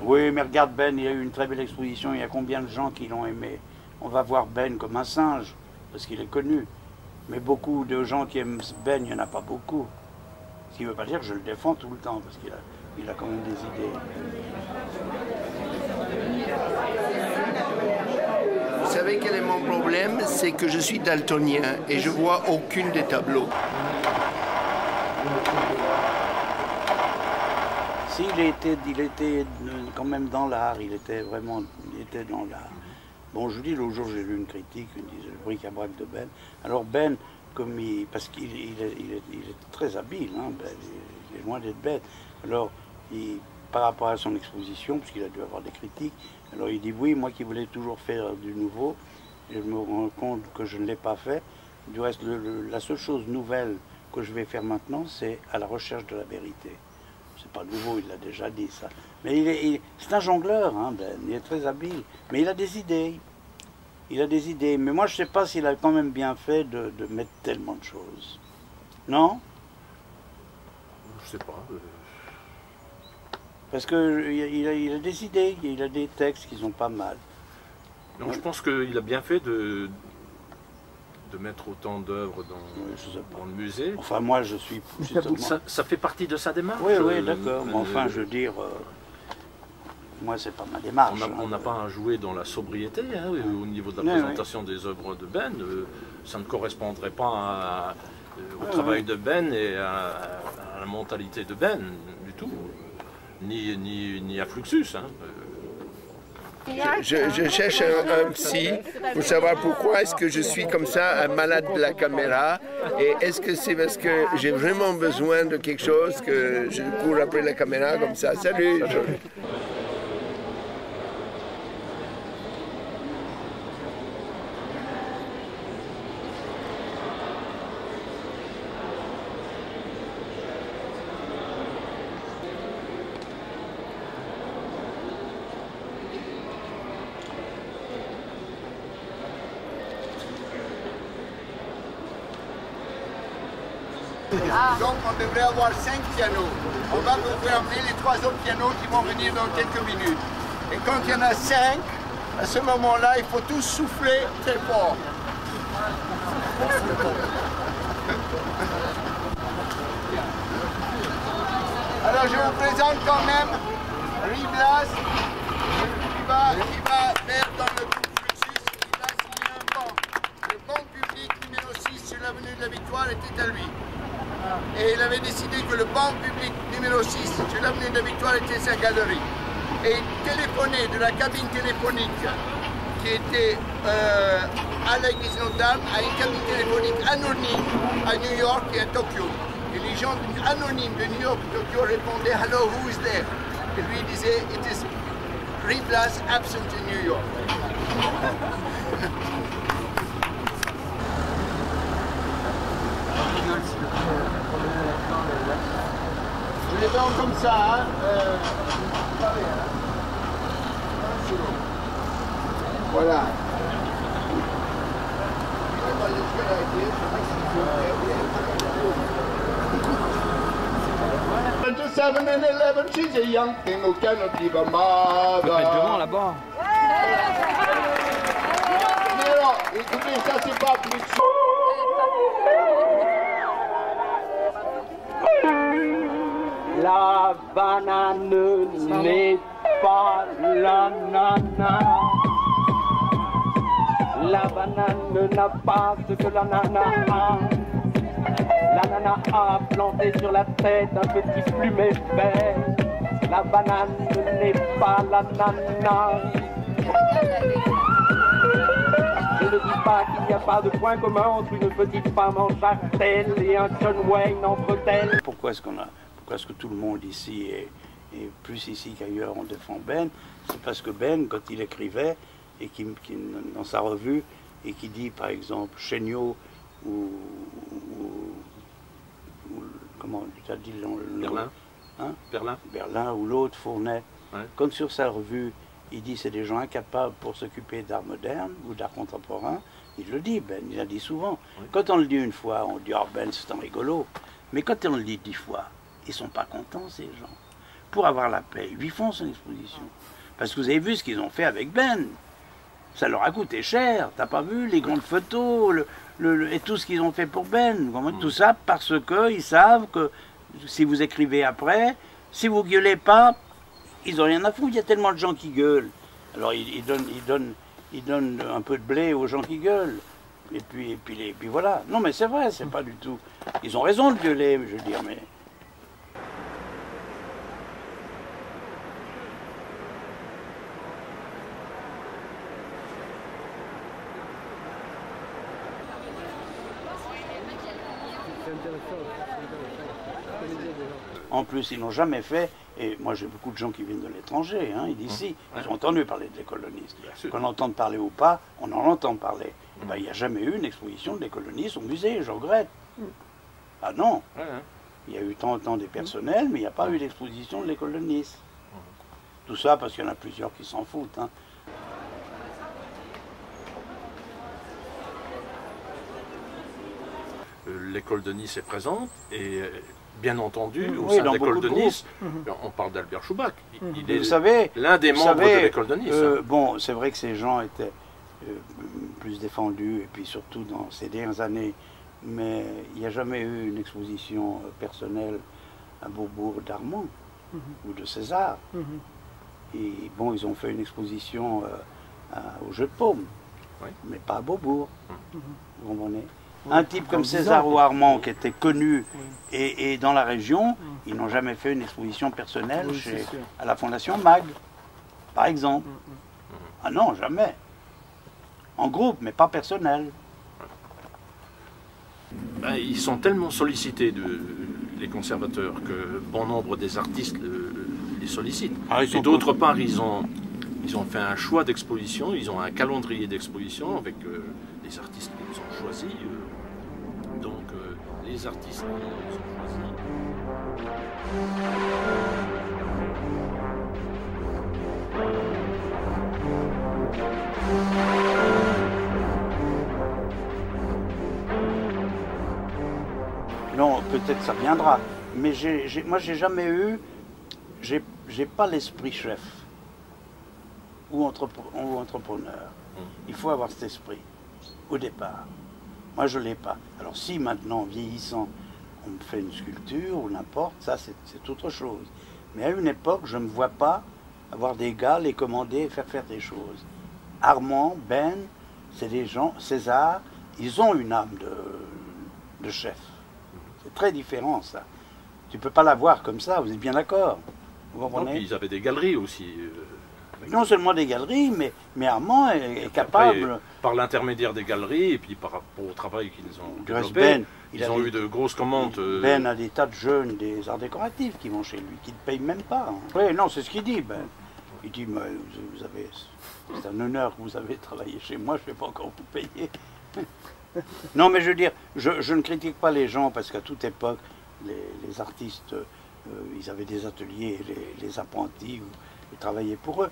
Oui, mais regarde Ben, il y a eu une très belle exposition, il y a combien de gens qui l'ont aimé? On va voir Ben comme un singe, parce qu'il est connu. Mais beaucoup de gens qui aiment Ben, il n'y en a pas beaucoup. Ce qui ne veut pas dire que je le défends tout le temps, parce qu'il a quand même des idées. Vous savez quel est mon problème? C'est que je suis daltonien et je vois aucun des tableaux. Si, il était quand même dans l'art, il était dans l'art. Bon, je vous dis, l'autre jour, j'ai lu une critique, une disait le bric-à-brac de Ben. Alors Ben, parce qu'il est très habile, hein, Ben, il est loin d'être bête. Alors, par rapport à son exposition, puisqu'il a dû avoir des critiques, alors il dit oui, moi qui voulais toujours faire du nouveau, je me rends compte que je ne l'ai pas fait. Du reste, la seule chose nouvelle que je vais faire maintenant, c'est à la recherche de la vérité. C'est pas nouveau, il l'a déjà dit ça. Mais c'est un jongleur, hein, Ben, il est très habile. Mais il a des idées. Il a des idées. Mais moi, je sais pas s'il a quand même bien fait de mettre tellement de choses. Non? Je sais pas. Parce qu'il a des idées, il a des textes qui sont pas mal. Non, je pense qu'il a bien fait de mettre autant d'œuvres dans le musée. Enfin, moi, je suis... Ça fait partie de sa démarche. Oui, oui, d'accord. Mais enfin, je veux dire... moi, c'est pas ma démarche. On n'a pas à jouer dans la sobriété hein, au niveau de la présentation des œuvres de Ben. Ça ne correspondrait pas au travail de Ben et à la mentalité de Ben du tout. Ni à Fluxus. Hein. Je cherche un psy pour savoir pourquoi est-ce que je suis comme ça, un malade de la caméra. Et est-ce que c'est parce que j'ai vraiment besoin de quelque chose que je cours après la caméra comme ça? Salut! Donc on devrait avoir 5 pianos. On va vous emmener les 3 autres pianos qui vont venir dans quelques minutes. Et quand il y en a 5, à ce moment-là, il faut tous souffler très fort. Alors je vous présente quand même Riblas qui va faire dans le groupe Fluxus, il va signer un banc. Le banc public numéro 6 sur l'avenue de la Victoire était à lui. Et il avait décidé que le banc public numéro 6 sur l'avenue de la Victoire était sa galerie. Et il téléphonait de la cabine téléphonique qui était à la Église Notre-Dame à une cabine téléphonique anonyme à New York et à Tokyo. Et les gens anonymes de New York et Tokyo répondaient « Hello, who is there ?» Et lui disait « It is Riblas absent in New York ». Les dents comme ça, hein, voilà. 7 and 11, she's a young thing who cannot leave a mother. Devant là-bas. Non, écoutez, ça c'est pas plus. La banane n'est pas l'ananas. La banane n'a pas ce que l'ananas a. L'ananas a planté sur la tête un petit plumet vert. La banane n'est pas l'ananas. Je ne dis pas qu'il n'y a pas de point commun entre une petite femme en jartelle et un John Wayne en bretelles. Pourquoi est-ce que tout le monde ici, et plus ici qu'ailleurs, on défend Ben? C'est parce que Ben, quand il écrivait, et dans sa revue, et qui dit par exemple Chéniaud ou comment tu as dit Berlin. Hein? Berlin. Berlin ou l'autre, Fournet. Ouais. Comme sur sa revue, il dit c'est des gens incapables pour s'occuper d'art moderne ou d'art contemporain. Il le dit, Ben, il l'a dit souvent. Oui. Quand on le dit une fois, on dit oh Ben c'est un rigolo. Mais quand on le dit 10 fois, ils sont pas contents ces gens. pour avoir la paix, ils lui font son exposition. Parce que vous avez vu ce qu'ils ont fait avec Ben. Ça leur a coûté cher, t'as pas vu les grandes photos, et tout ce qu'ils ont fait pour Ben. Tout ça parce qu'ils savent que si vous écrivez après, si vous gueulez pas, ils n'ont rien à foutre. Il y a tellement de gens qui gueulent. Alors ils donnent un peu de blé aux gens qui gueulent. Et puis voilà. Non mais c'est vrai, c'est pas du tout. Ils ont raison de gueuler, je veux dire, mais. En plus, ils n'ont jamais fait, et moi j'ai beaucoup de gens qui viennent de l'étranger, hein, d'ici, ils ont entendu parler de l'écolonisme. Qu'on entende parler ou pas, on en entend parler. Ben, il n'y a jamais eu une exposition de l'écolonisme au musée, je regrette. Ah non, il y a eu tant des personnels, mais il n'y a pas eu d'exposition de l'écolonisme. Tout ça parce qu'il y en a plusieurs qui s'en foutent. Hein. L'école de Nice est présente et bien entendu au sein de l'école de Nice, on parle d'Albert Schubach. Il est l'un des membres de l'école de Nice. Bon, c'est vrai que ces gens étaient plus défendus et puis surtout dans ces dernières années, mais il n'y a jamais eu une exposition personnelle à Beaubourg d'Armand ou de César. Et bon, ils ont fait une exposition au Jeu de Paume, mais pas à Beaubourg. Vous comprenez ? Un type comme César ou Armand qui était connu et dans la région, ils n'ont jamais fait une exposition personnelle à la Fondation Mag, par exemple. Ah non, jamais. En groupe, mais pas personnel. Ben, ils sont tellement sollicités, les conservateurs, que bon nombre des artistes les sollicitent. Et d'autre part, ils ont fait un choix d'exposition, ils ont un calendrier d'exposition avec les artistes qu'ils ont choisis. Donc les artistes qu'ils ont choisis. Non, peut-être ça viendra. Mais moi, j'ai jamais eu. J'ai pas l'esprit chef ou entrepreneur. Il faut avoir cet esprit au départ. Moi, je ne l'ai pas. Alors, si maintenant, vieillissant, on me fait une sculpture ou n'importe, ça, c'est autre chose. Mais à une époque, je ne me vois pas avoir des gars, les commander et faire des choses. Armand, Ben, c'est des gens, César, ils ont une âme de chef. C'est très différent, ça. Tu ne peux pas l'avoir comme ça, vous êtes bien d'accord? Vous comprenez? Ils avaient des galeries aussi. Non seulement des galeries, mais Armand est capable... Après, par l'intermédiaire des galeries, et puis par rapport au travail qu'ils ont développé, Ben, ils ont eu de grosses commandes. Ben a des tas de jeunes des arts décoratifs qui vont chez lui, qui ne payent même pas. Hein. Oui, non, c'est ce qu'il dit, Ben. Il dit, vous avez... C'est un honneur que vous avez travaillé chez moi, je ne vais pas encore vous payer. Non, mais je veux dire, je ne critique pas les gens, parce qu'à toute époque, les artistes, ils avaient des ateliers, les apprentis, ils travaillaient pour eux.